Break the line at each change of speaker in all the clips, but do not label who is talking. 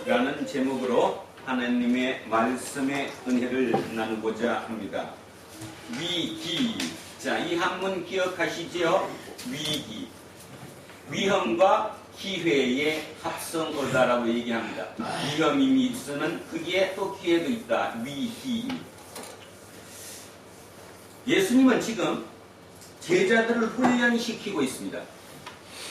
라는 제목으로 하나님의 말씀의 은혜를 나누고자 합니다. 위기. 자, 이 한문 기억하시지요? 위기. 위험과 기회의 합성어다라고 얘기합니다. 위험이 있으면 거기에 또 기회도 있다. 위기. 예수님은 지금 제자들을 훈련시키고 있습니다.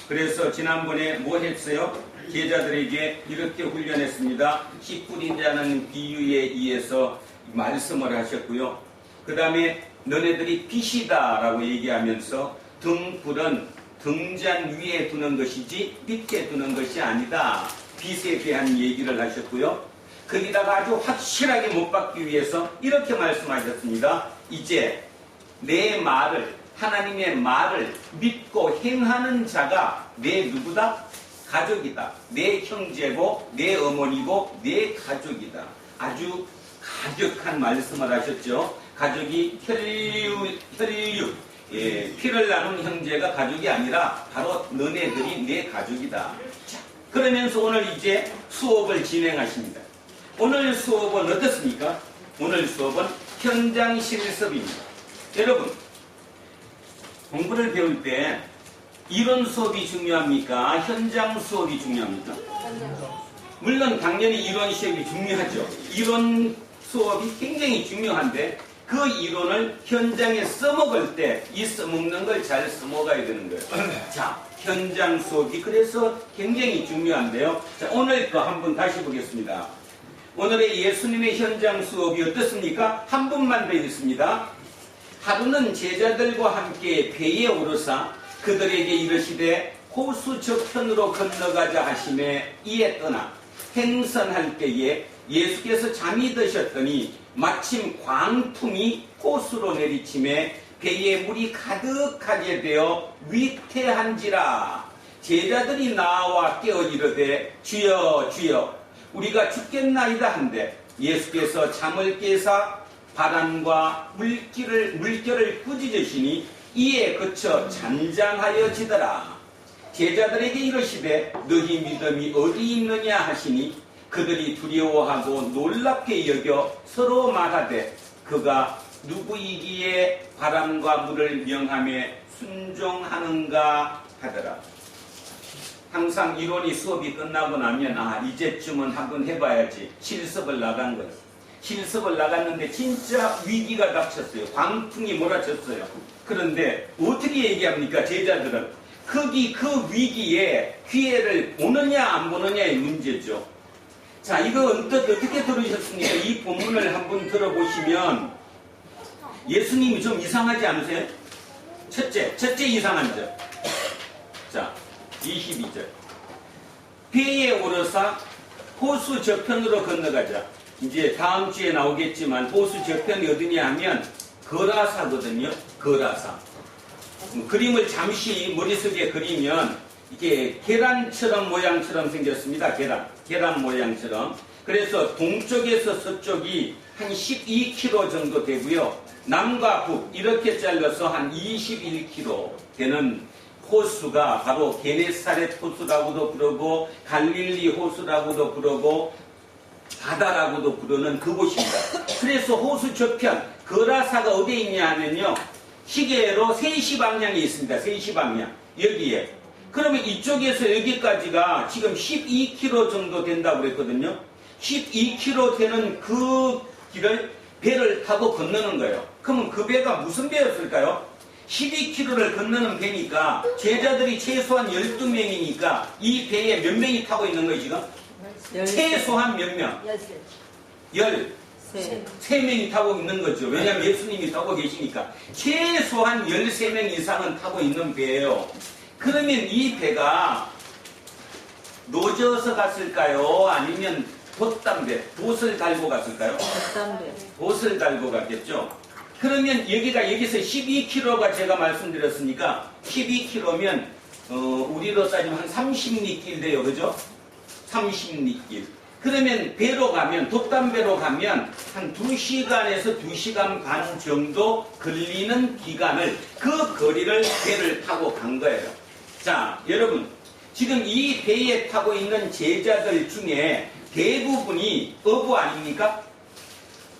그래서 지난번에 뭐 했어요? 제자들에게 이렇게 훈련했습니다. 씨 뿌리자는 비유에 의해서 말씀을 하셨고요. 그 다음에 너네들이 빛이다 라고 얘기하면서 등불은 등잔 위에 두는 것이지 밑에 두는 것이 아니다. 빛에 대한 얘기를 하셨고요. 거기다가 아주 확실하게 못 받기 위해서 이렇게 말씀하셨습니다. 이제 내 말을, 하나님의 말을 믿고 행하는 자가 내 누구다? 가족이다. 내 형제고 내 어머니고 내 가족이다. 아주 가격한 말씀을 하셨죠. 가족이 혈육, 피를 나눈 형제가 가족이 아니라 바로 너네들이 내 가족이다. 자, 그러면서 오늘 이제 수업을 진행하십니다. 오늘 수업은 어떻습니까? 오늘 수업은 현장 실습입니다. 여러분, 공부를 배울 때 이론 수업이 중요합니까? 현장 수업이 중요합니까? 물론 당연히 이론 수업이 중요하죠. 이론 수업이 굉장히 중요한데 그 이론을 현장에 써먹을 때 이 써먹는 걸 잘 써먹어야 되는 거예요. 자, 현장 수업이 그래서 굉장히 중요한데요. 자, 오늘 거 한번 다시 보겠습니다. 오늘의 예수님의 현장 수업이 어떻습니까? 한 분만 배웠습니다. 하루는 제자들과 함께 배에 오르사 그들에게 이르시되 호수 저편으로 건너가자 하시매 이에 떠나 행선할 때에 예수께서 잠이 드셨더니 마침 광풍이 호수로 내리침에 배에 물이 가득하게 되어 위태한지라. 제자들이 나와 깨어 이르되 주여 주여 우리가 죽겠나이다 한데 예수께서 잠을 깨사 바람과 물결을 꾸짖으시니 이에 그쳐 잔잔하여지더라. 제자들에게 이르시되 너희 믿음이 어디 있느냐 하시니 그들이 두려워하고 놀랍게 여겨 서로 말하되 그가 누구이기에 바람과 물을 명함에 순종하는가 하더라. 항상 이론이 수업이 끝나고 나면 이제쯤은 한번 해봐야지 실습을 나간 거예요. 실습을 나갔는데 진짜 위기가 닥쳤어요. 광풍이 몰아쳤어요. 그런데 어떻게 얘기합니까? 제자들은 거기 그 위기에 기회를 보느냐 안 보느냐의 문제죠. 자, 이거 어떻게 들으셨습니까? 이 본문을 한번 들어보시면 예수님이 좀 이상하지 않으세요? 첫째 이상한 점. 자, 22절. 배에 오르사 호수 저편으로 건너가자. 이제 다음 주에 나오겠지만 호수 저편이 어디냐 하면 거라사거든요. 거라사. 그림을 잠시 머릿속에 그리면 이게 계란처럼 모양처럼 생겼습니다. 계란 모양처럼. 그래서 동쪽에서 서쪽이 한 12km 정도 되고요. 남과 북 이렇게 잘라서 한 21km 되는 호수가 바로 게네사렛 호수라고도 부르고 갈릴리 호수라고도 부르고 바다라고도 부르는 그곳입니다. 그래서 호수 저편 거라사가 어디에 있냐 하면요. 시계로 3시 방향에 있습니다. 3시 방향. 여기에. 그러면 이쪽에서 여기까지가 지금 12km 정도 된다고 그랬거든요. 12km 되는 그 길을 배를 타고 건너는 거예요. 그러면 그 배가 무슨 배였을까요? 12km를 건너는 배니까 제자들이 최소한 12명이니까 이 배에 몇 명이 타고 있는 거예요 지금? 최소한 몇 명? 13명이 타고 있는 거죠. 왜냐하면 예수님이 타고 계시니까. 최소한 13명 이상은 타고 있는 배예요. 그러면 이 배가 노져서 갔을까요? 아니면 돛을 달고 갔을까요? 돛을 달고 갔겠죠. 그러면 여기서 12km가 제가 말씀드렸으니까 12km면 우리로 따지면 한 30리길 돼요. 그죠? 30리길. 그러면 배로 가면, 돛담배로 가면 한 2시간에서 2시간 반 정도 걸리는 기간을 그 거리를 배를 타고 간 거예요. 자, 여러분 지금 이 배에 타고 있는 제자들 중에 대부분이 어부 아닙니까?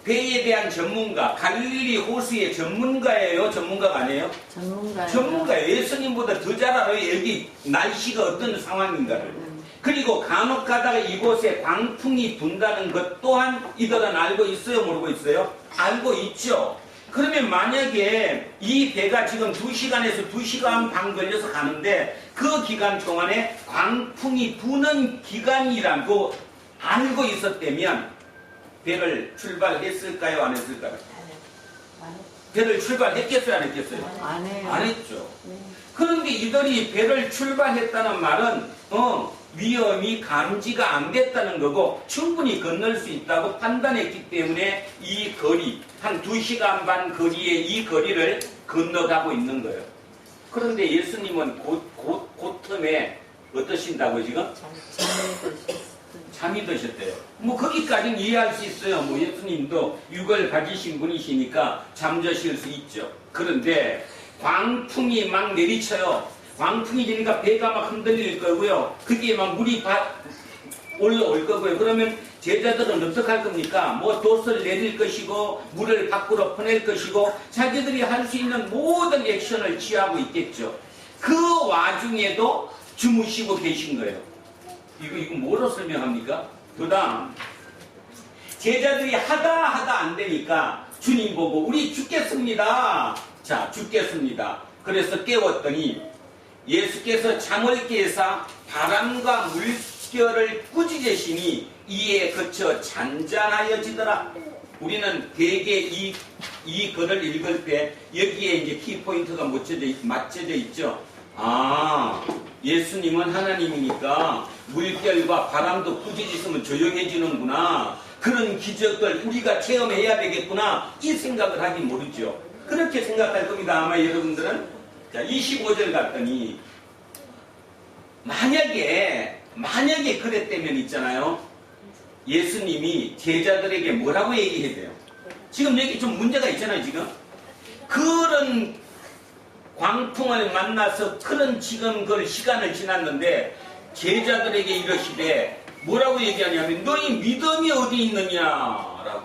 배에 대한 전문가, 갈릴리 호수의 전문가예요? 전문가가 아니에요?
전문가예요.
전문가예요. 예수님보다 더 잘 알아요. 여기 날씨가 어떤 상황인가를. 그리고 간혹 가다가 이곳에 광풍이 분다는 것 또한 이들은 알고 있어요? 모르고 있어요? 알고 있죠. 그러면 만약에 이 배가 지금 2시간에서 2시간 반 걸려서 가는데 그 기간 동안에 광풍이 부는 기간이라고 알고 있었다면 배를 출발했을까요? 안 했을까요? 배를 출발했겠어요? 안 했겠어요?
안 해요.
안 했죠. 그런데 이들이 배를 출발했다는 말은 위험이 감지가 안 됐다는 거고 충분히 건널 수 있다고 판단했기 때문에 이 거리, 한 2시간 반 거리의 이 거리를 건너가고 있는 거예요. 그런데 예수님은 그 틈에 어떠신다고 지금? 잠이 드셨대요. 뭐 거기까지는 이해할 수 있어요. 뭐 예수님도 육을 가지신 분이시니까 잠드실 수 있죠. 그런데 광풍이 막 내리쳐요. 광풍이 되니까 배가 막 흔들릴 거고요. 그게 막 물이 올라올 거고요. 그러면 제자들은 어떻게 할 겁니까? 뭐 돛을 내릴 것이고 물을 밖으로 퍼낼 것이고 자기들이 할 수 있는 모든 액션을 취하고 있겠죠. 그 와중에도 주무시고 계신 거예요. 이거 뭐로 설명합니까? 그 다음 제자들이 하다 안 되니까 주님 보고 우리 죽겠습니다. 자, 죽겠습니다. 그래서 깨웠더니 예수께서 잠을 깨사 바람과 물결을 꾸짖으시니 이에 그쳐 잔잔하여지더라. 우리는 대개 이 글을 읽을 때 여기에 이제 키포인트가 맞춰져 있죠. 아, 예수님은 하나님이니까 물결과 바람도 꾸짖으시면 조용해지는구나. 그런 기적들 우리가 체험해야 되겠구나. 이 생각을 하긴 모르죠. 그렇게 생각할 겁니다. 아마 여러분들은. 자, 25절 갔더니 만약에 그랬다면 있잖아요. 예수님이 제자들에게 뭐라고 얘기해야 돼요? 지금 여기 좀 문제가 있잖아요. 지금 그런 광풍을 만나서 그런 지금 그 시간을 지났는데 제자들에게 이러시되 뭐라고 얘기하냐면 너희 믿음이 어디 있느냐라고.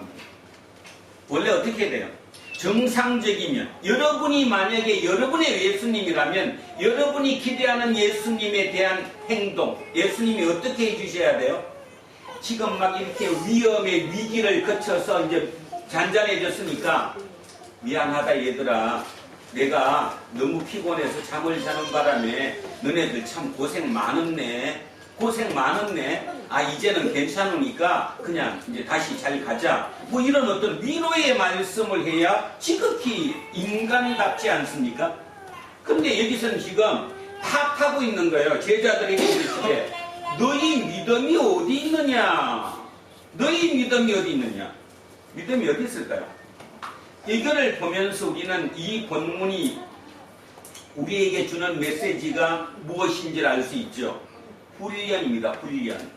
원래 어떻게 돼요? 정상적이면 여러분이 만약에 여러분의 예수님이라면 여러분이 기대하는 예수님에 대한 행동 예수님이 어떻게 해주셔야 돼요? 지금 막 이렇게 위험의 위기를 거쳐서 이제 잔잔해졌으니까 미안하다 얘들아, 내가 너무 피곤해서 잠을 자는 바람에 너네들 참 고생 많았네. 아, 이제는 괜찮으니까 그냥 이제 다시 잘 가자. 뭐 이런 어떤 위로의 말씀을 해야 지극히 인간답지 않습니까? 근데 여기서는 지금 탓하고 있는 거예요. 제자들에게 이르시되 너희 믿음이 어디 있느냐? 믿음이 어디 있을까요? 이거를 보면서 우리는 이 본문이 우리에게 주는 메시지가 무엇인지를 알 수 있죠. 훈련입니다. 훈련.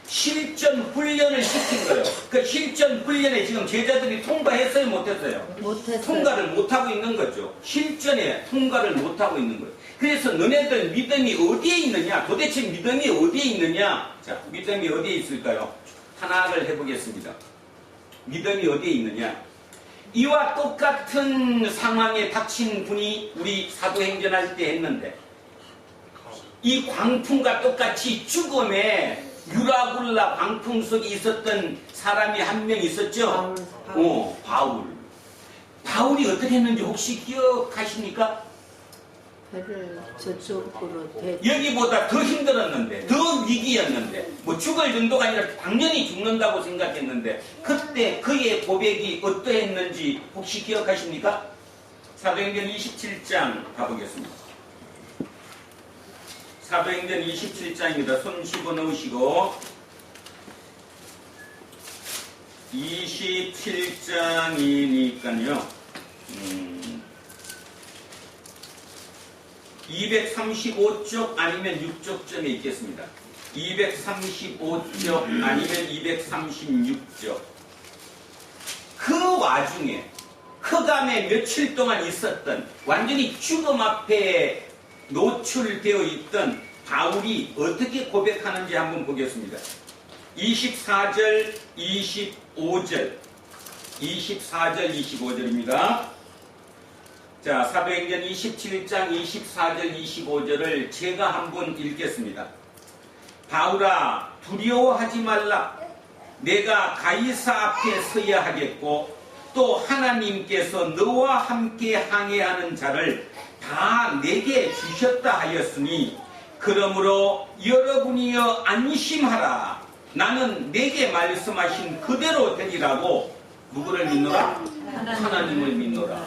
실전 훈련을 시킨 거예요. 그 실전 훈련에 지금 제자들이 통과했어요? 못했어요?
못했어요.
통과를 못하고 있는 거죠. 실전에 통과를 못하고 있는 거예요. 그래서 너네들 믿음이 어디에 있느냐? 도대체 믿음이 어디에 있느냐? 자, 믿음이 어디에 있을까요? 하나를 해보겠습니다. 믿음이 어디에 있느냐? 이와 똑같은 상황에 닥친 분이 우리 사도행전할 때 했는데 이 광풍과 똑같이 죽음에 유라굴라 광풍 속에 있었던 사람이 한 명 있었죠? 바울. 바울이 어떻게 했는지 혹시 기억하십니까?
배를 저쪽으로
여기보다 더 힘들었는데, 더 위기였는데, 뭐 죽을 정도가 아니라 당연히 죽는다고 생각했는데, 그때 그의 고백이 어떠했는지 혹시 기억하십니까? 사도행전 27장 가보겠습니다. 사도행전 27장입니다. 손 집어 넣으시고 27장이니까요. 235쪽 아니면 6쪽쯤에 있겠습니다. 235쪽 아니면 236쪽. 그 와중에 흑암에 며칠 동안 있었던 완전히 죽음 앞에 노출되어 있던 바울이 어떻게 고백하는지 한번 보겠습니다. 24절, 25절, 24절, 25절입니다. 자, 사도행전 27장 24절, 25절을 제가 한번 읽겠습니다. 바울아, 두려워하지 말라. 내가 가이사 앞에 서야 하겠고 또 하나님께서 너와 함께 항해하는 자를 다 내게 주셨다 하였으니 그러므로 여러분이여 안심하라. 나는 내게 말씀하신 그대로 되리라고. 누구를 믿노라? 하나님을 믿노라.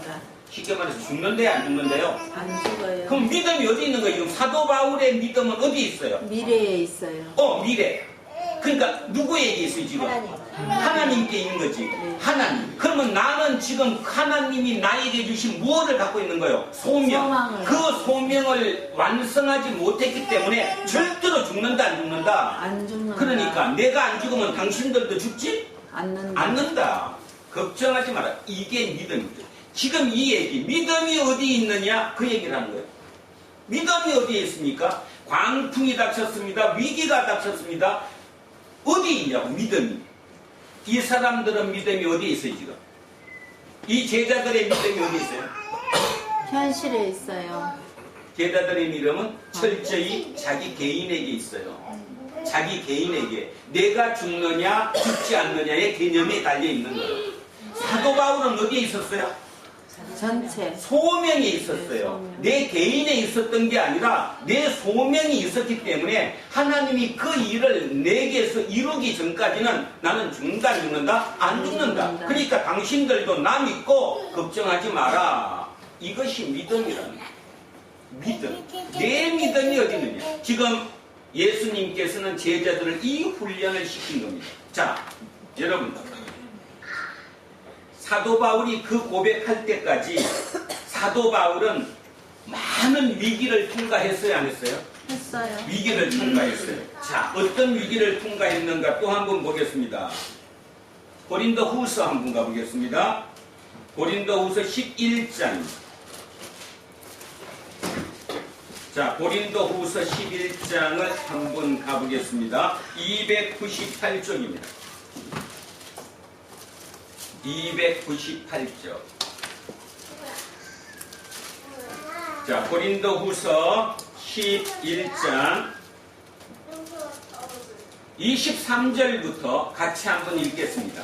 쉽게 말해서 죽는데 안 죽는데요?
안 죽어요.
그럼 믿음이 어디 있는 거예요? 사도 바울의 믿음은 어디 있어요?
미래에 있어요.
미래. 그러니까 누구에게 있어요 지금? 하나님께 있는 거지. 하나님. 그러면 나는 지금 하나님이 나에게 주신 무엇을 갖고 있는 거예요? 소명.
소망을.
그 소명을 완성하지 못했기 때문에 절대로 죽는다 안 죽는다?
안 죽는다.
그러니까 내가 안 죽으면 당신들도 죽지?
않는다.
않는다. 걱정하지 마라. 이게 믿음이죠. 지금 이 얘기, 믿음이 어디 있느냐? 그 얘기를 하는 거예요. 믿음이 어디에 있습니까? 광풍이 닥쳤습니다. 위기가 닥쳤습니다. 어디 있냐고, 믿음이. 이 사람들은 믿음이 어디에 있어요, 지금? 이 제자들의 믿음이 어디 있어요?
현실에 있어요.
제자들의 믿음은 철저히 자기 개인에게 있어요. 자기 개인에게. 내가 죽느냐, 죽지 않느냐의 개념에 달려있는 거예요. 사도 바울은 어디에 있었어요?
전체.
소명이 있었어요.
소명.
내 개인에 있었던 게 아니라 내 소명이 있었기 때문에 하나님이 그 일을 내게서 이루기 전까지는 나는 죽는다 안 죽는다? 안 죽는다. 그러니까 당신들도 나 믿고 걱정하지 마라. 이것이 믿음이라는 거예요. 믿음. 내 믿음이 어디 있느냐. 지금 예수님께서는 제자들을 이 훈련을 시킨 겁니다. 자, 여러분, 사도 바울이 그 고백할 때까지 사도 바울은 많은 위기를 통과했어요, 안 했어요?
했어요.
위기를 통과했어요. 자, 어떤 위기를 통과했는가 또 한번 보겠습니다. 고린도 후서 한번 가보겠습니다. 고린도 후서 11장. 자, 고린도 후서 11장을 한번 가보겠습니다. 298쪽입니다. 298쪽. 자, 고린도 후서 11장 23절부터 같이 한번 읽겠습니다.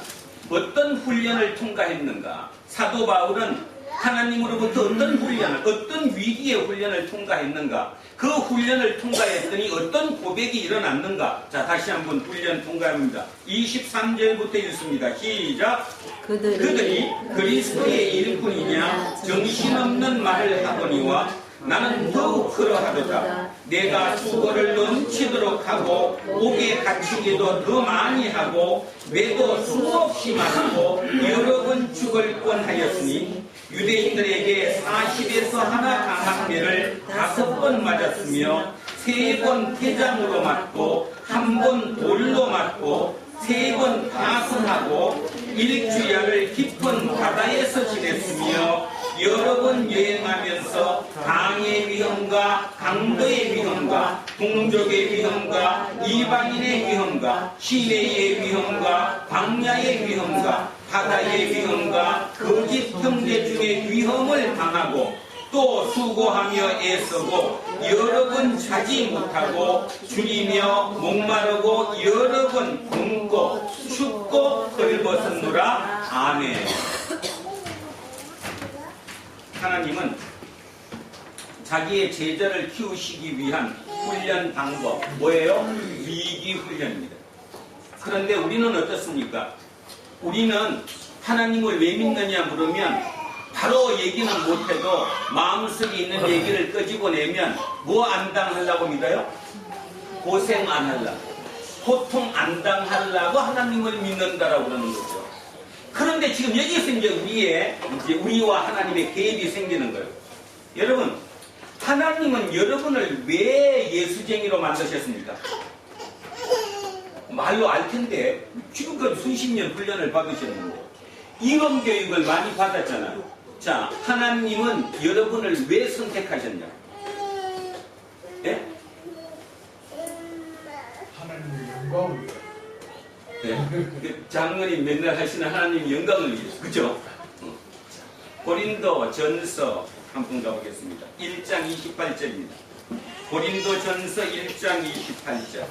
어떤 훈련을 통과했는가? 사도 바울은 하나님으로부터 어떤 훈련을, 어떤 위기의 훈련을 통과했는가? 그 훈련을 통과했더니 어떤 고백이 일어났는가? 자, 다시 한번 훈련 통과합니다. 23절부터 읽습니다. 시작! 그들이 그리스도의 일꾼이냐 정신없는 말을 하거니와 나는 더욱 그러하도다. 내가 수고를 넘치도록 하고 옥에 갇히기도 더 많이 하고 매도 수없이 많고 여러 번 죽을 뻔하였으니 유대인들에게 40에서 하나 강한 매를 5번 맞았으며 3번 태장으로 맞고 1번 돌로 맞고 3번 파손하고 1주야를 깊은 바다에서 지냈으며 여러 번 여행하면서 강의 위험과 강도의 위험과 동족의 위험과 이방인의 위험과 시내의 위험과 광야의 위험과 바다의 위험과 거짓 형제 중의 위험을 당하고 또 수고하며 애쓰고 여러 번 자지 못하고 줄이며 목마르고 여러 번 굶고 춥고 헐벗었노라. 아멘. 하나님은 자기의 제자를 키우시기 위한 훈련 방법 뭐예요? 위기 훈련입니다. 그런데 우리는 어떻습니까? 우리는 하나님을 왜 믿느냐 물으면 바로 얘기는 못해도 마음속에 있는 얘기를 끄집어내면 뭐 안 당하려고 믿어요? 고생 안 하려고, 고통 안 당하려고 하나님을 믿는다라고 그러는 거죠. 그런데 지금 여기서 이제 우리와 하나님의 갭이 생기는 거예요. 여러분, 하나님은 여러분을 왜 예수쟁이로 만드셨습니까? 말로 알 텐데 지금까지 수십 년 훈련을 받으셨는데 임원교육을 많이 받았잖아요. 자, 하나님은 여러분을 왜 선택하셨냐? 예? 네. 그 장로님 맨날 하시는 하나님 영광을 위해서. 그죠? 고린도 전서 한번 가보겠습니다. 1장 28절입니다. 고린도 전서 1장 28절.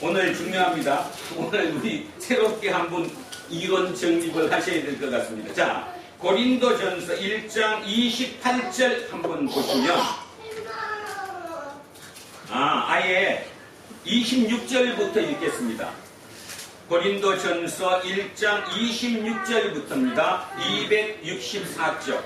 오늘 중요합니다. 오늘 우리 새롭게 한번 이론 정립을 하셔야 될 것 같습니다. 자, 고린도 전서 1장 28절 한번 보시면, 아예 26절부터 읽겠습니다. 고린도 전서 1장 26절부터입니다. 264쪽.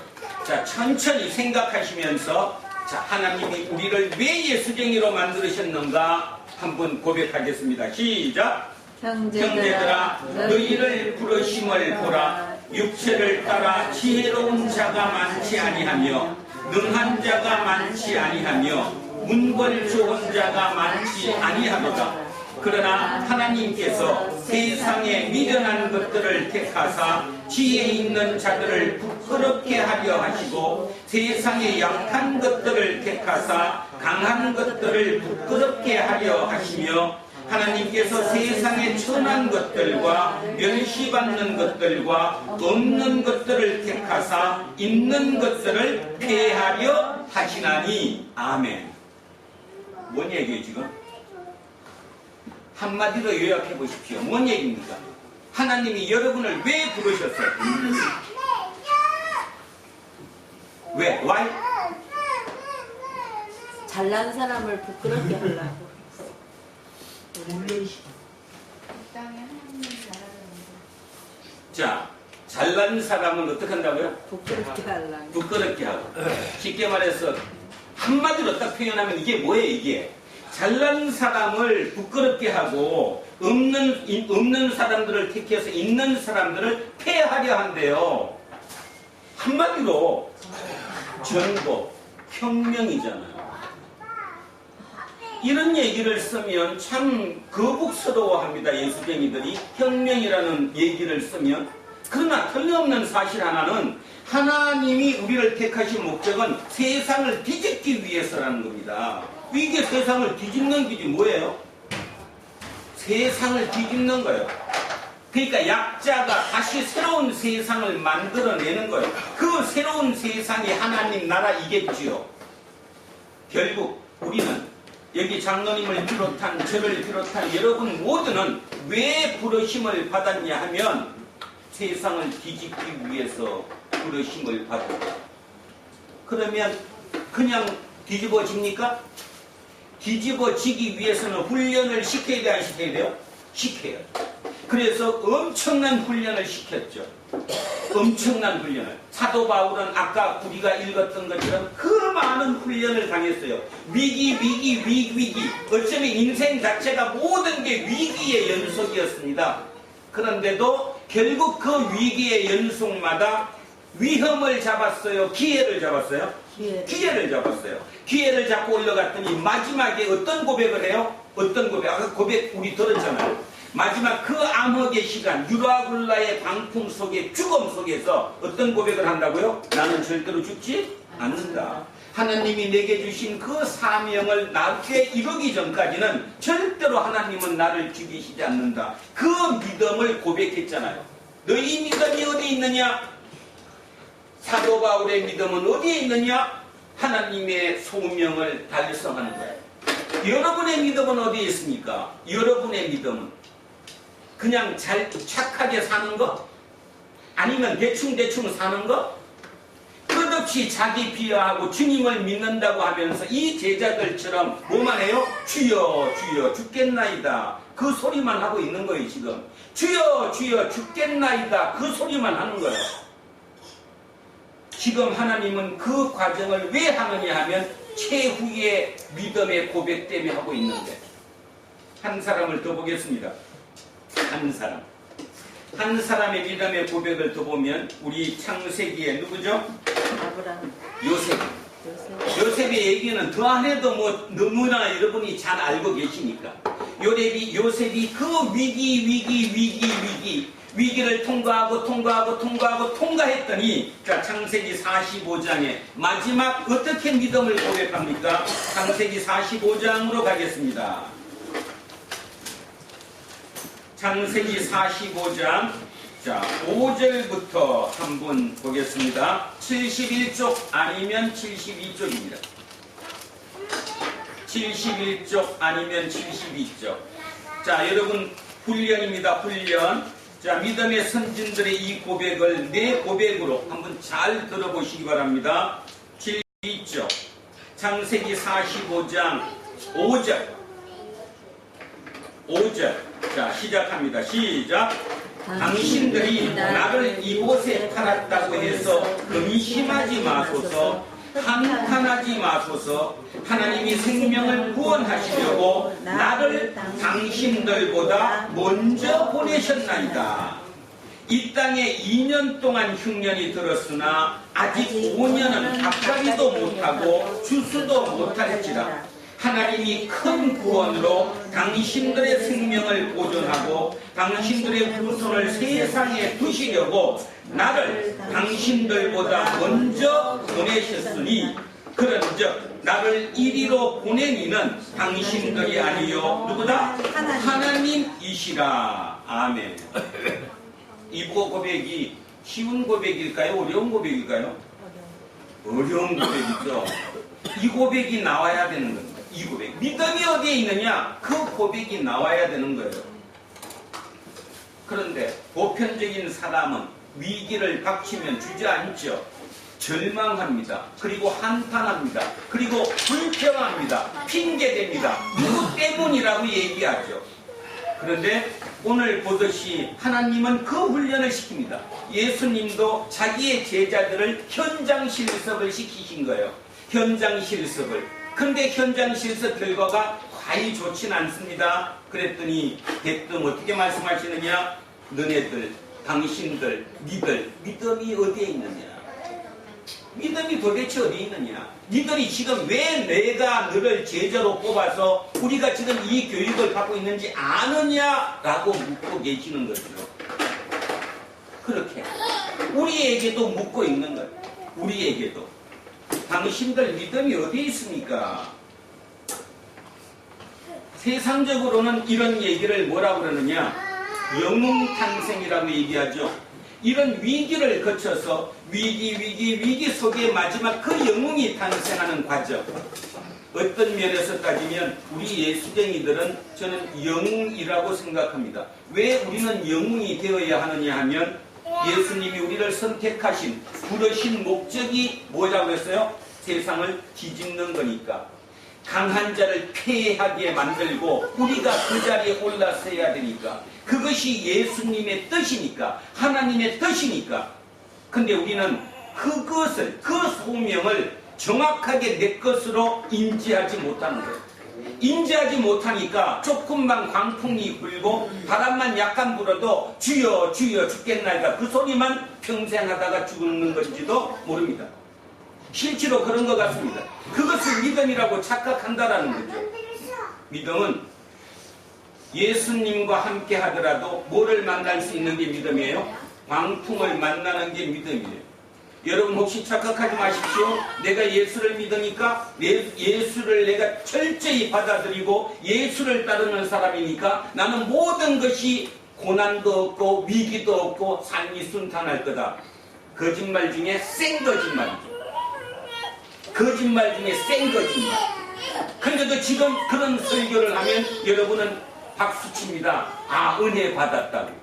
자, 천천히 생각하시면서, 자, 하나님이 우리를 왜 예수쟁이로 만드셨는가 한번 고백하겠습니다. 시작! 형제들아, 너희를 부르심을 보라. 육체를 따라 지혜로운 자가 많지 아니하며 능한 자가 많지 아니하며 문벌 좋은 자가 많지 아니하도다. 그러나 하나님께서 세상에 미련한 것들을 택하사 지혜 있는 자들을 부끄럽게 하려 하시고 세상에 약한 것들을 택하사 강한 것들을 부끄럽게 하려 하시며 하나님께서 세상에 천한 것들과 멸시받는 것들과 없는 것들을 택하사 있는 것들을 폐하려 하시나니. 아멘. 뭔 얘기예요 지금? 한마디로 요약해 보십시오. 뭔 얘기입니까? 하나님이 여러분을 왜 부르셨어요? 왜? Why?
잘난 사람을 부끄럽게 하려고.
자, 잘난 사람은 어떻게 한다고요?
부끄럽게 하려고.
부끄럽게 하고. 쉽게 말해서 한마디로 딱 표현하면 이게 뭐예요 이게? 잘난 사람을 부끄럽게 하고 없는 사람들을 택해서 있는 사람들을 폐하려 한대요. 한마디로 전복, 혁명이잖아요. 이런 얘기를 쓰면 참 거북스러워합니다. 예수쟁이들이 혁명이라는 얘기를 쓰면. 그러나 틀림없는 사실 하나는 하나님이 우리를 택하신 목적은 세상을 뒤집기 위해서라는 겁니다. 이게 세상을 뒤집는 길이 뭐예요? 세상을 뒤집는 거예요. 그러니까 약자가 다시 새로운 세상을 만들어내는 거예요. 그 새로운 세상이 하나님 나라이겠지요. 결국 우리는 여기 장로님을 비롯한 저를 비롯한 여러분 모두는 왜 부르심을 받았냐 하면 세상을 뒤집기 위해서 부르심을 받은 거예요. 그러면 그냥 뒤집어집니까? 뒤집어지기 위해서는 훈련을 시켜야 돼, 안 시켜야 돼요? 시켜요. 그래서 엄청난 훈련을 시켰죠. 엄청난 훈련을. 사도 바울은 아까 우리가 읽었던 것처럼 그 많은 훈련을 당했어요. 위기. 어쩌면 인생 자체가 모든 게 위기의 연속이었습니다. 그런데도 결국 그 위기의 연속마다 위험을 잡았어요? 기회를 잡았어요? 기회를 잡았어요. 기회를 잡고 올라갔더니 마지막에 어떤 고백을 해요? 어떤 고백? 아까 고백 우리 들었잖아요. 마지막 그 암흑의 시간, 유라굴라의 방풍 속에 죽음 속에서 어떤 고백을 한다고요? 나는 절대로 죽지 않는다. 하나님이 내게 주신 그 사명을 나게 이루기 전까지는 절대로 하나님은 나를 죽이시지 않는다. 그 믿음을 고백했잖아요. 너희 믿음이 어디 있느냐? 사도 바울의 믿음은 어디에 있느냐? 하나님의 소명을 달성하는 거예요. 여러분의 믿음은 어디에 있습니까? 여러분의 믿음은 그냥 착하게 사는 거? 아니면 대충 사는 거? 끝없이 자기 비하하고 주님을 믿는다고 하면서 이 제자들처럼 뭐만 해요? 주여 주여 죽겠나이다. 그 소리만 하고 있는 거예요 지금. 주여 주여 죽겠나이다. 그 소리만 하는 거예요. 지금 하나님은 그 과정을 왜 하느냐 하면 최후의 믿음의 고백 때문에 하고 있는데. 한 사람을 더 보겠습니다. 한 사람의 믿음의 고백을 더 보면 우리 창세기에 누구죠?
아브라함.
요셉의 얘기는 더 안 해도 뭐 너무나 여러분이 잘 알고 계시니까. 요셉이 그 위기 위기를 통과했더니 자, 창세기 45장에 마지막 어떻게 믿음을 고백합니까? 창세기 45장으로 가겠습니다. 창세기 45장 자 5절부터 한번 보겠습니다. 71쪽 아니면 72쪽입니다. 71쪽 아니면 72쪽. 자, 여러분 훈련입니다. 훈련. 자, 믿음의 선진들의 이 고백을 내 고백으로 한번 잘 들어보시기 바랍니다. 72쪽 창세기 45장 5절. 자, 시작합니다. 시작. 당신들이 나를 이곳에 팔았다고 해서 근심하지 마소서. 한탄하지 마소서. 하나님이 생명을 구원하시려고 나를 당신들보다 먼저 보내셨나이다. 이 땅에 2년 동안 흉년이 들었으나 아직 5년은 가까이도 못하고 주수도 못할지라. 하나님이 큰 구원으로 당신들의 생명을 보존하고 당신들의 후손을 세상에 두시려고 나를 당신들보다 먼저 보내셨으니 그런즉 나를 이리로 보낸 이는 당신들이 아니요 누구다? 하나님이시라. 아멘. 이 고백이 쉬운 고백일까요? 어려운 고백일까요? 어려운 고백이죠. 이 고백이 나와야 되는 겁니다. 이 고백. 믿음이 어디에 있느냐? 그 고백이 나와야 되는 거예요. 그런데 보편적인 사람은 위기를 닥치면 주저앉죠. 절망합니다. 그리고 한탄합니다. 그리고 불평합니다. 핑계댑니다. 누구 때문이라고 얘기하죠. 그런데 오늘 보듯이 하나님은 그 훈련을 시킵니다. 예수님도 자기의 제자들을 현장 실습을 시키신 거예요. 현장 실습을. 그런데 현장 실습 결과가 과히 좋진 않습니다. 그랬더니 대뜸 어떻게 말씀하시느냐? 너네들, 당신들, 니들 믿음이 어디에 있느냐? 믿음이 도대체 어디에 있느냐? 니들이 지금 왜 내가 너를 제자로 뽑아서 우리가 지금 이 교육을 받고 있는지 아느냐라고 묻고 계시는 거죠. 그렇게 우리에게도 묻고 있는 거예요. 우리에게도. 당신들 믿음이 어디에 있습니까? 세상적으로는 이런 얘기를 뭐라고 그러느냐? 영웅탄생이라고 얘기하죠. 이런 위기를 거쳐서 위기 속에 마지막 그 영웅이 탄생하는 과정. 어떤 면에서 따지면 우리 예수쟁이들은 저는 영웅이라고 생각합니다. 왜 우리는 영웅이 되어야 하느냐 하면 예수님이 우리를 선택하신 부르신 목적이 뭐라고 했어요? 세상을 뒤집는 거니까. 강한 자를 패하게 만들고 우리가 그 자리에 올라서야 되니까. 그것이 예수님의 뜻이니까. 하나님의 뜻이니까. 근데 우리는 그것을, 그 소명을 정확하게 내 것으로 인지하지 못하는 거예요. 인지하지 못하니까 조금만 광풍이 불고 바람만 약간 불어도 주여 주여 죽겠나이다 그 소리만 평생 하다가 죽는 것인지도 모릅니다. 실제로 그런 것 같습니다. 그것을 믿음이라고 착각한다라는 거죠. 믿음은 예수님과 함께 하더라도 뭐를 만날 수 있는 게 믿음이에요? 광풍을 만나는 게 믿음이에요. 여러분 혹시 착각하지 마십시오. 내가 예수를 믿으니까 예수를 내가 철저히 받아들이고 예수를 따르는 사람이니까 나는 모든 것이 고난도 없고 위기도 없고 삶이 순탄할 거다. 거짓말 중에 센 거짓말이죠. 거짓말 중에 센 거짓말. 그런데도 지금 그런 설교를 하면 여러분은 박수칩니다. 아, 은혜 받았다고.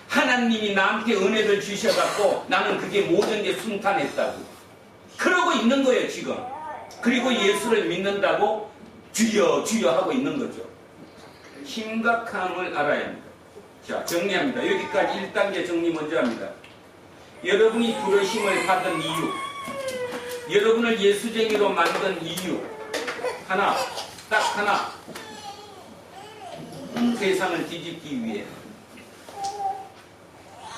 하나님이 나한테 은혜를 주셔갖고 나는 그게 모든 게 순탄했다고 그러고 있는 거예요 지금. 그리고 예수를 믿는다고 주여 주여 하고 있는 거죠. 심각함을 알아야 합니다. 자, 정리합니다. 여기까지 1단계 정리 먼저 합니다. 여러분이 부르심을 받은 이유, 여러분을 예수쟁이로 만든 이유 하나, 딱 하나. 세상을 뒤집기 위해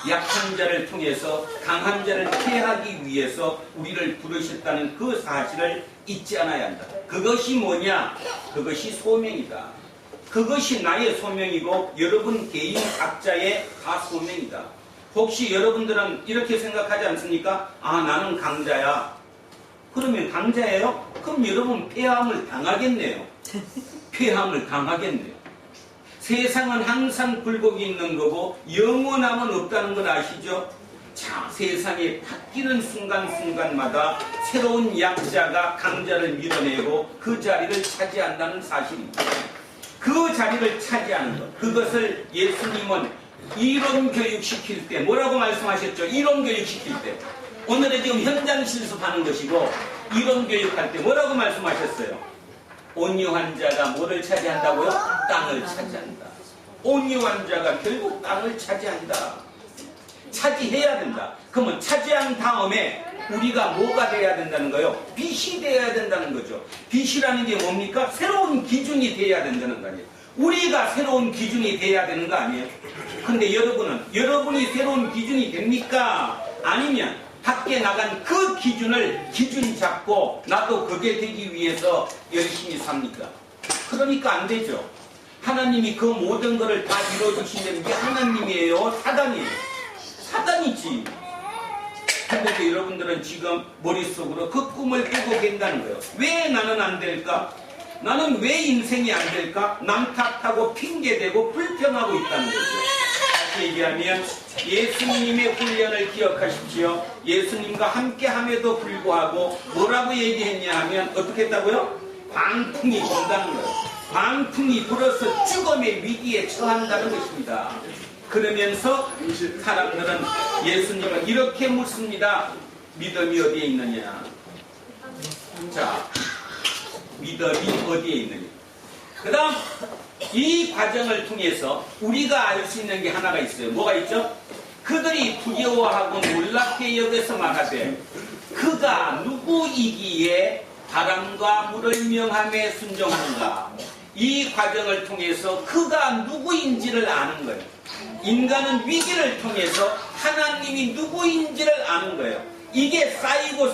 약한 자를 통해서 강한 자를 피하기 위해서 우리를 부르셨다는 그 사실을 잊지 않아야 한다. 그것이 뭐냐? 그것이 소명이다. 그것이 나의 소명이고 여러분 개인 각자의 다 소명이다. 혹시 여러분들은 이렇게 생각하지 않습니까? 아, 나는 강자야. 그러면 강자예요? 그럼 여러분 폐함을 당하겠네요. 폐함을 당하겠네요. 세상은 항상 굴곡이 있는 거고 영원함은 없다는 걸 아시죠? 자, 세상에 바뀌는 순간순간마다 새로운 약자가 강자를 밀어내고 그 자리를 차지한다는 사실입니다. 그 자리를 차지하는 것, 그것을 예수님은 이론 교육 시킬 때 뭐라고 말씀하셨죠? 이론 교육 시킬 때. 오늘은 지금 현장 실습하는 것이고 이론 교육할 때 뭐라고 말씀하셨어요? 온유한 자가 뭐를 차지한다고요? 땅을 차지한다. 온유한 자가 결국 땅을 차지한다. 차지해야 된다. 그러면 차지한 다음에 우리가 뭐가 돼야 된다는 거예요? 빛이 돼야 된다는 거죠. 빛이라는 게 뭡니까? 새로운 기준이 돼야 된다는 거 아니에요. 우리가 새로운 기준이 돼야 되는 거 아니에요? 근데 여러분이 새로운 기준이 됩니까? 아니면 밖에 나간 그 기준을 기준 잡고 나도 그게 되기 위해서 열심히 삽니까? 그러니까 안 되죠. 하나님이 그 모든 것을 다 이루어주신다는 게 하나님이에요? 사단이에요? 사단이지. 근데 여러분들은 지금 머릿속으로 그 꿈을 꾸고 계신다는 거예요. 왜 나는 안 될까? 나는 왜 인생이 안 될까? 남 탓하고 핑계대고 불평하고 있다는 거죠. 다시 얘기하면 예수님의 훈련을 기억하십시오. 예수님과 함께함에도 불구하고 뭐라고 얘기했냐 하면 어떻게 했다고요? 광풍이 분다는 거예요. 광풍이 불어서 죽음의 위기에 처한다는 것입니다. 그러면서 사람들은 예수님을 이렇게 묻습니다. 믿음이 어디에 있느냐? 자, 믿음이 어디에 있느냐? 그 다음 이 과정을 통해서 우리가 알 수 있는 게 하나가 있어요. 뭐가 있죠? 그들이 두려워하고 놀랍게 여겨서 말하되 그가 누구이기에 바람과 물을 명함에 순종하는가? 이 과정을 통해서 그가 누구인지를 아는 거예요. 인간은 위기를 통해서 하나님이 누구인지를 아는 거예요. 이게 쌓이고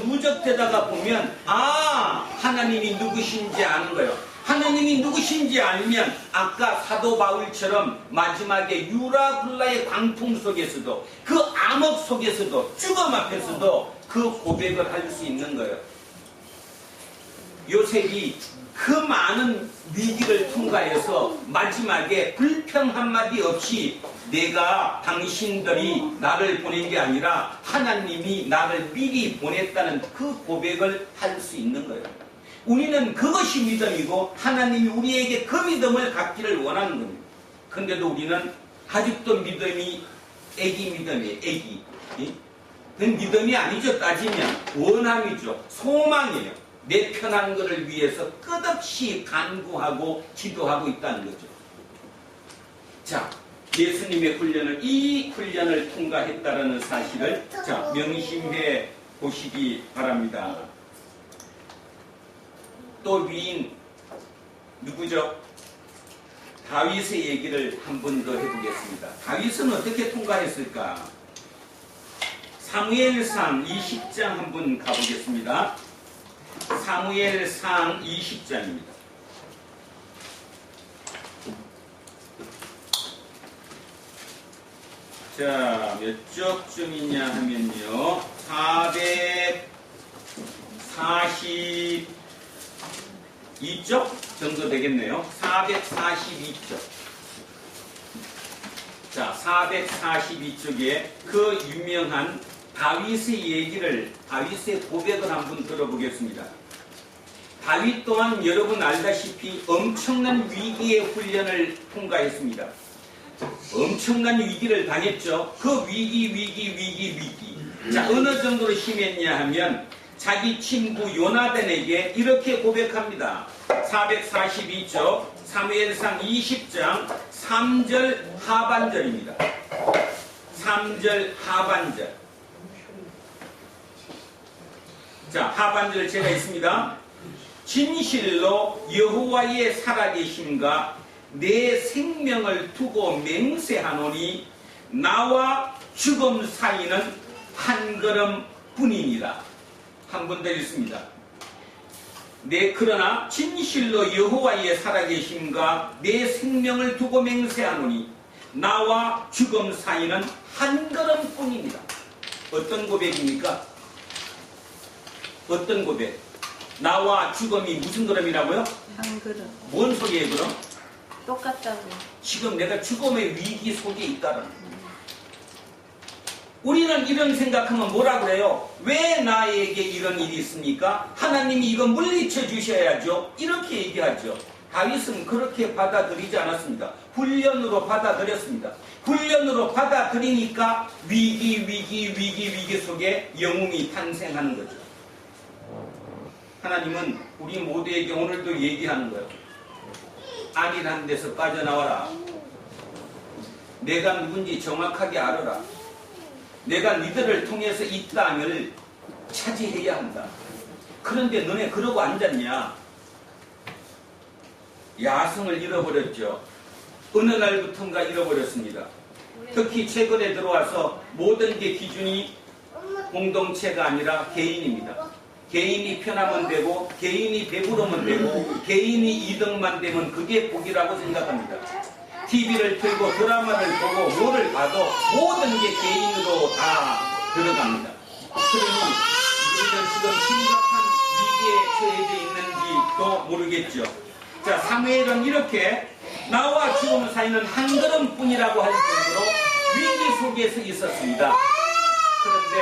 누적되다가 보면 하나님이 누구신지 아는 거예요. 하나님이 누구신지 알면 아까 사도 바울처럼 마지막에 유라굴라의 광풍 속에서도 그 암흑 속에서도 죽음 앞에서도 그 고백을 할 수 있는 거예요. 요셉이 그 많은 위기를 통과해서 마지막에 불평 한마디 없이 내가 당신들이 나를 보낸 게 아니라 하나님이 나를 미리 보냈다는 그 고백을 할 수 있는 거예요. 우리는 그것이 믿음이고 하나님이 우리에게 그 믿음을 갖기를 원하는 겁니다. 근데도 우리는 아직도 믿음이 애기 믿음이에요. 애기. 그건 믿음이 아니죠. 따지면 원함이죠. 소망이에요. 내 편한 것을 위해서 끝없이 간구하고 기도하고 있다는 거죠. 자, 예수님의 이 훈련을 통과했다는 사실을 자 명심해 보시기 바랍니다. 또 위인 누구죠? 다윗의 얘기를 한 번 더 해보겠습니다. 다윗은 어떻게 통과했을까? 사무엘상 20장 한번 가보겠습니다. 사무엘상 20장입니다. 자, 몇 쪽쯤이냐 하면요. 442쪽 정도 되겠네요. 442쪽. 자, 442쪽에 그 유명한 다윗의 얘기를, 다윗의 고백을 한번 들어보겠습니다. 다윗 또한 여러분 알다시피 엄청난 위기의 훈련을 통과했습니다. 엄청난 위기를 당했죠. 그 위기. 자, 어느 정도로 심했냐 하면 자기 친구 요나단에게 이렇게 고백합니다. 442쪽 사무엘상 20장 3절 하반절입니다. 3절 하반절. 자, 하반절 제가 있습니다. 진실로 여호와의 살아계심과 내 생명을 두고 맹세하노니 나와 죽음 사이는 한 걸음 뿐이니라. 한 번 더 읽습니다. 그러나 진실로 여호와의 살아계심과 내 생명을 두고 맹세하노니 나와 죽음 사이는 한 걸음뿐입니다. 어떤 고백입니까? 어떤 고백? 나와 죽음이 무슨 걸음이라고요?
한 그릇.
뭔 소리예요 그럼?
똑같다고.
지금 내가 죽음의 위기 속에 있다는. 우리는 이런 생각하면 뭐라 그래요? 왜 나에게 이런 일이 있습니까? 하나님이 이거 물리쳐 주셔야죠. 이렇게 얘기하죠. 다윗은 그렇게 받아들이지 않았습니다. 훈련으로 받아들였습니다. 훈련으로 받아들이니까 위기 속에 영웅이 탄생하는 거죠. 하나님은 우리 모두에게 오늘도 얘기하는 거예요. 안일한 데서 빠져나와라. 내가 누군지 정확하게 알아라. 내가 니들을 통해서 이 땅을 차지해야 한다. 그런데 너네 그러고 앉았냐? 야성을 잃어버렸죠. 어느 날부턴가 잃어버렸습니다. 특히 최근에 들어와서 모든 게 기준이 공동체가 아니라 개인입니다. 개인이 편하면 되고 개인이 배부르면 되고 개인이 이득만 되면 그게 복이라고 생각합니다. TV를 틀고 드라마를 보고 뭐를 봐도 모든 게 개인으로 다 들어갑니다. 그러니 우리는 지금 심각한 위기에 처해져 있는지도 모르겠죠. 자, 사무엘은 이렇게 나와 죽음 사이는 한 걸음뿐이라고 할 정도로 위기 속에서 있었습니다. 그런데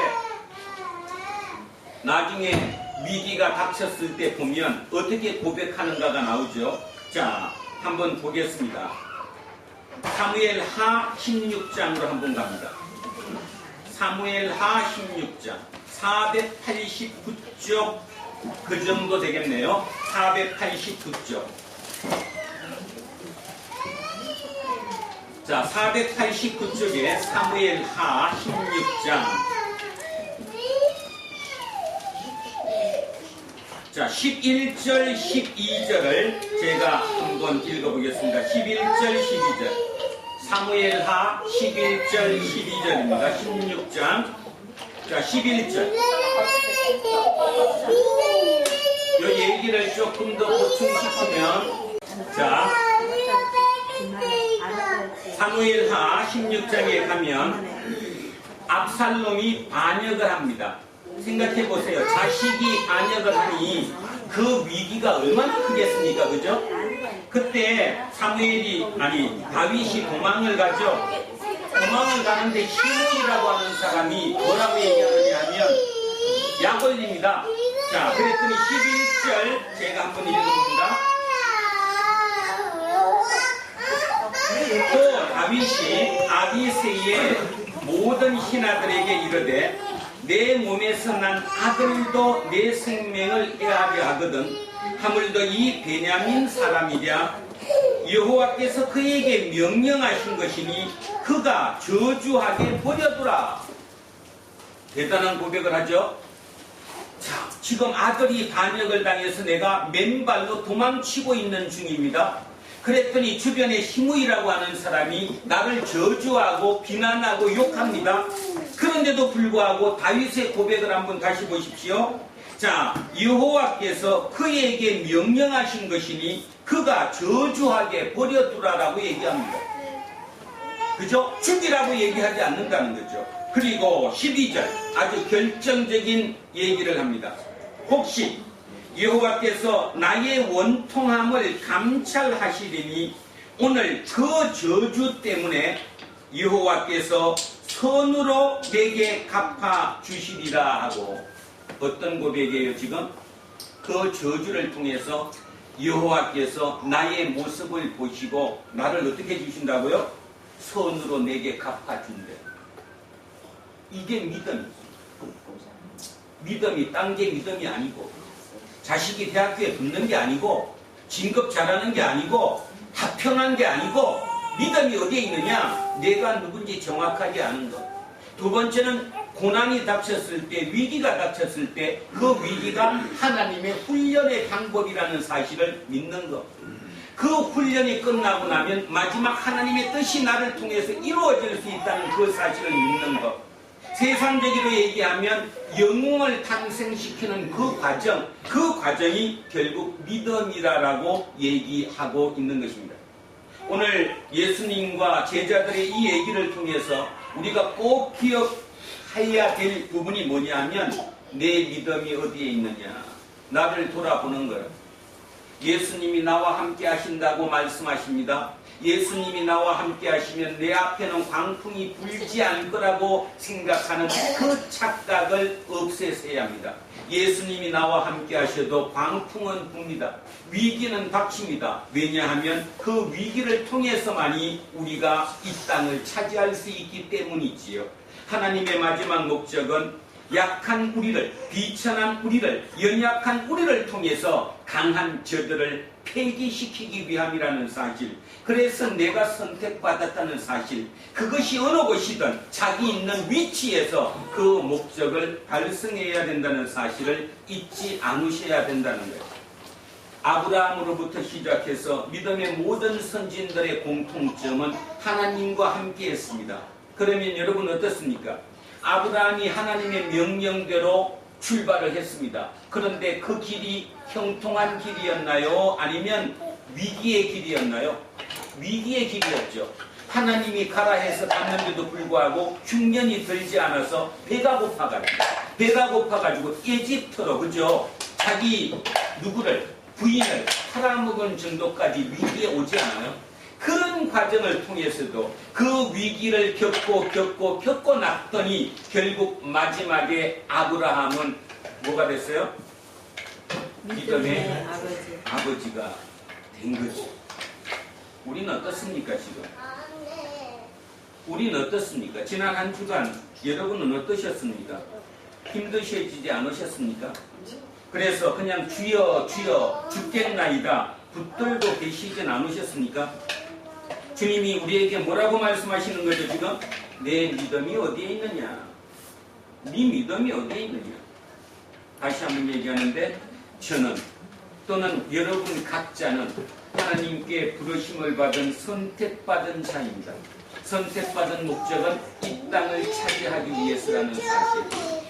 나중에 위기가 닥쳤을 때 보면 어떻게 고백하는가가 나오죠. 자, 한번 보겠습니다. 사무엘 하 16장으로 한번 갑니다. 사무엘 하 16장 489쪽 그 정도 되겠네요. 489쪽. 자, 489쪽에 사무엘 하 16장. 자, 11절, 12절을 제가 한번 읽어보겠습니다. 11절, 12절. 사무엘 하 11절, 12절입니다. 16장. 자, 11절. 이 얘기를 조금 더 보충시키면, 자, 사무엘 하 16장에 가면 압살롬이 반역을 합니다. 생각해 보세요. 자식이 반역을 하니 그 위기가 얼마나 크겠습니까? 그죠? 그때 다윗이 도망을 가죠. 도망을 가는데 시므이라고 하는 사람이 뭐라고 얘기하느냐 하면 약 올립니다. 자, 그랬더니 11절 제가 한번 읽어봅니다. 또 다윗이 아비새의 모든 신하들에게 이르되 내 몸에서 난 아들도 내 생명을 해하려 하거든 하물도 이 베냐민 사람이랴 여호와께서 그에게 명령하신 것이니 그가 저주하게 버려두라. 대단한 고백을 하죠. 자, 지금 아들이 반역을 당해서 내가 맨발로 도망치고 있는 중입니다. 그랬더니 주변에 시므이라고 하는 사람이 나를 저주하고 비난하고 욕합니다. 그런데도 불구하고 다윗의 고백을 한번 다시 보십시오. 자, 여호와께서 그에게 명령하신 것이니 그가 저주하게 버려두라라고 얘기합니다. 그죠? 죽이라고 얘기하지 않는다는 거죠. 그리고 12절 아주 결정적인 얘기를 합니다. 혹시 여호와께서 나의 원통함을 감찰하시리니 오늘 그 저주 때문에 여호와께서 선으로 내게 갚아주시리라 하고, 어떤 고백이에요 지금? 그 저주를 통해서 여호와께서 나의 모습을 보시고 나를 어떻게 해주신다고요? 선으로 내게 갚아준대. 이게 믿음이죠. 믿음이 딴 게 믿음이 아니고, 자식이 대학교에 붙는 게 아니고, 진급 잘하는 게 아니고, 합평한 게 아니고, 믿음이 어디에 있느냐? 내가 누군지 정확하게 아는 것. 두 번째는 고난이 닥쳤을 때, 위기가 닥쳤을 때 그 위기가 하나님의 훈련의 방법이라는 사실을 믿는 것. 그 훈련이 끝나고 나면 마지막 하나님의 뜻이 나를 통해서 이루어질 수 있다는 그 사실을 믿는 것. 세상적으로 얘기하면 영웅을 탄생시키는 그 과정이 결국 믿음이라고 얘기하고 있는 것입니다. 오늘 예수님과 제자들의 이 얘기를 통해서 우리가 꼭 기억해야 될 부분이 뭐냐 하면 내 믿음이 어디에 있느냐, 나를 돌아보는 거예요. 예수님이 나와 함께 하신다고 말씀하십니다. 예수님이 나와 함께 하시면 내 앞에는 광풍이 불지 않을 거라고 생각하는 그 착각을 없애셔야 합니다. 예수님이 나와 함께 하셔도 광풍은 붑니다. 위기는 닥칩니다. 왜냐하면 그 위기를 통해서만이 우리가 이 땅을 차지할 수 있기 때문이지요. 하나님의 마지막 목적은 약한 우리를, 비천한 우리를, 연약한 우리를 통해서 강한 저들을 폐기시키기 위함이라는 사실, 그래서 내가 선택받았다는 사실, 그것이 어느 곳이든 자기 있는 위치에서 그 목적을 달성해야 된다는 사실을 잊지 않으셔야 된다는 거예요. 아브라함으로부터 시작해서 믿음의 모든 선진들의 공통점은 하나님과 함께 했습니다. 그러면 여러분 어떻습니까? 아브라함이 하나님의 명령대로 출발을 했습니다. 그런데 그 길이 형통한 길이었나요? 아니면 위기의 길이었나요? 위기의 길이었죠. 하나님이 가라 해서 갔는데도 불구하고 흉년이 들지 않아서 배가 고파가지고 이집트로, 그죠? 자기 부인을 팔아먹은 정도까지 위기에 오지 않아요? 그런 과정을 통해서도 그 위기를 겪고 났더니 결국 마지막에 아브라함은 뭐가 됐어요? 믿음의 아버지가 된 거죠. 우리는 어떻습니까 지금? 우리는 어떻습니까? 지난 한 주간 여러분은 어떠셨습니까? 힘드시지 않으셨습니까? 그래서 그냥 주여 죽겠나이다 붙들고 계시진 않으셨습니까? 주님이 우리에게 뭐라고 말씀하시는 거죠 지금? 내 믿음이 어디에 있느냐? 네 믿음이 어디에 있느냐? 다시 한번 얘기하는데 저는 또는 여러분 각자는 하나님께 부르심을 받은 선택받은 자입니다. 선택받은 목적은 이 땅을 차지하기 위해서라는 사실.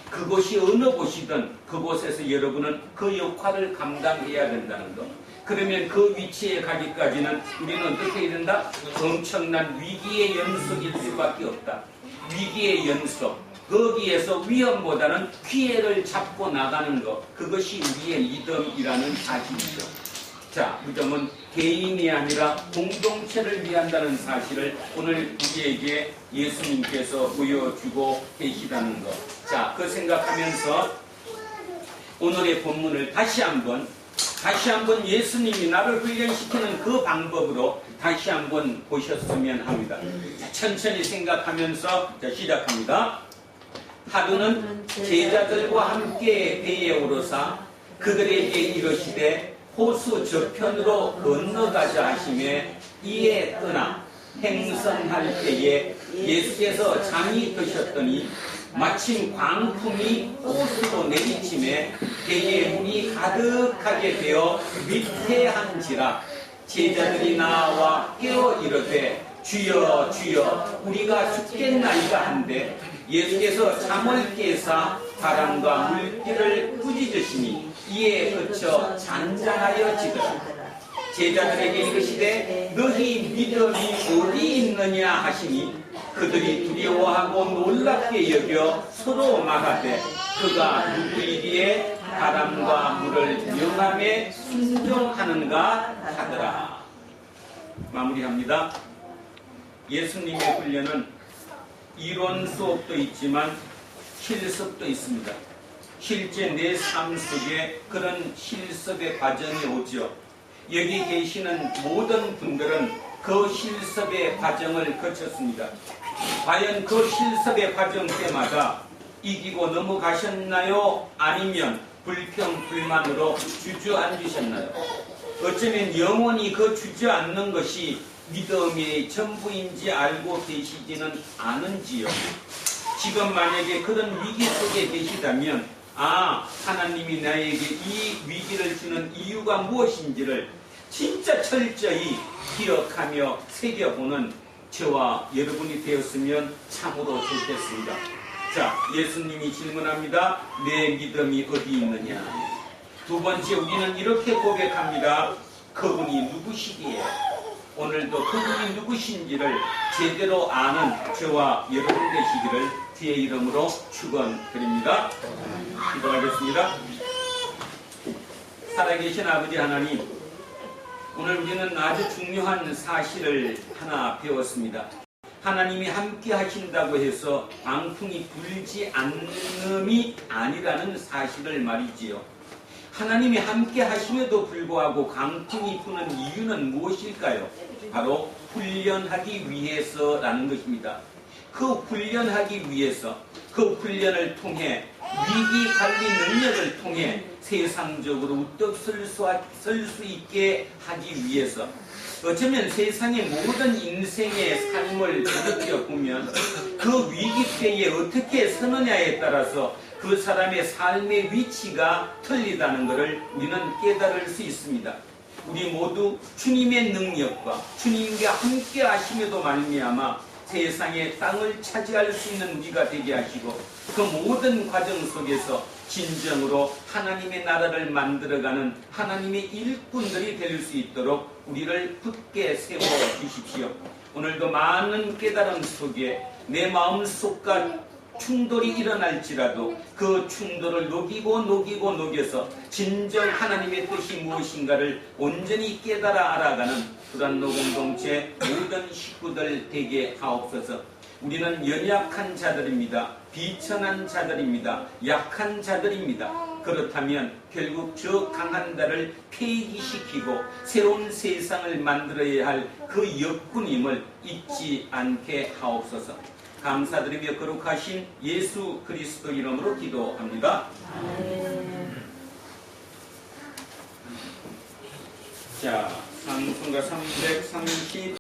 그곳이 어느 곳이든 그곳에서 여러분은 그 역할을 감당해야 된다는 것. 그러면 그 위치에 가기까지는 우리는 어떻게 해야 된다? 엄청난 위기의 연속일 수밖에 없다. 위기의 연속. 거기에서 위험보다는 기회를 잡고 나가는 것. 그것이 우리의 믿음이라는 사실이죠. 자, 그 점은 개인이 아니라 공동체를 위한다는 사실을 오늘 우리에게 예수님께서 보여주고 계시다는 것. 자, 그 생각하면서 오늘의 본문을 다시 한번 예수님이 나를 훈련시키는 그 방법으로 다시 한번 보셨으면 합니다. 자, 천천히 생각하면서 시작합니다. 하루는 제자들과 함께 배에 오르사 그들에게 이르시되 호수 저편으로 건너가자 하시매 이에 떠나 행선할 때에 예수께서 잠이 드셨더니 마침 광풍이 호수로 내리침에 배에 물이 가득하게 되어 위태한지라 제자들이 나와 깨어 이르되 주여 주여 우리가 죽겠나이다 한데 예수께서 잠을 깨사 바람과 물기를 꾸짖으시니 이에 그쳐 잔잔하여지더라. 제자들에게 이르시되 너희 믿음이 어디 있느냐 하시니 그들이 두려워하고 놀랍게 여겨 서로 말하되 그가 누구이기에 바람과 물을 명함에 순종하는가 하더라. 마무리합니다. 예수님의 훈련은 이론 수업도 있지만 실습도 있습니다. 실제 내 삶 속에 그런 실습의 과정이 오죠. 여기 계시는 모든 분들은 그 실습의 과정을 거쳤습니다. 과연 그 실습의 과정 때마다 이기고 넘어가셨나요? 아니면 불평, 불만으로 주저앉으셨나요? 어쩌면 영원히 그 주저앉는 것이 믿음의 전부인지 알고 계시지는 않은지요. 지금 만약에 그런 위기 속에 계시다면 하나님이 나에게 이 위기를 주는 이유가 무엇인지를 진짜 철저히 기억하며 새겨보는 저와 여러분이 되었으면 참으로 좋겠습니다. 자, 예수님이 질문합니다. 내 믿음이 어디 있느냐? 두 번째, 우리는 이렇게 고백합니다. 그분이 누구시기에? 오늘도 그분이 누구신지를 제대로 아는 저와 여러분 되시기를 주의 이름으로 축원드립니다. 기도하겠습니다. 살아계신 아버지 하나님, 오늘 우리는 아주 중요한 사실을 하나 배웠습니다. 하나님이 함께 하신다고 해서 광풍이 불지 않음이 아니라는 사실을 말이지요. 하나님이 함께 하심에도 불구하고 강풍이 부는 이유는 무엇일까요? 바로 훈련하기 위해서라는 것입니다. 그 훈련하기 위해서, 그 훈련을 통해 위기 관리 능력을 통해 세상적으로 우뚝 설 수 있게 하기 위해서, 어쩌면 세상의 모든 인생의 삶을 돌이켜 보면 그 위기 때에 어떻게 서느냐에 따라서 그 사람의 삶의 위치가 틀리다는 것을 우리는 깨달을 수 있습니다. 우리 모두 주님의 능력과 주님과 함께 하심에도 말미암아 세상의 땅을 차지할 수 있는 우리가 되게 하시고, 그 모든 과정 속에서 진정으로 하나님의 나라를 만들어가는 하나님의 일꾼들이 될 수 있도록 우리를 굳게 세워 주십시오. 오늘도 많은 깨달음 속에 내 마음속과 충돌이 일어날지라도 그 충돌을 녹여서 진정 하나님의 뜻이 무엇인가를 온전히 깨달아 알아가는 불안노 공동체 모든 식구들 되게 하옵소서. 우리는 연약한 자들입니다. 비천한 자들입니다. 약한 자들입니다. 그렇다면 결국 저 강한 자를 폐기시키고 새로운 세상을 만들어야 할 그 역군임을 잊지 않게 하옵소서. 감사드리며 거룩하신 예수 그리스도 이름으로 기도합니다. 자, 상승가 330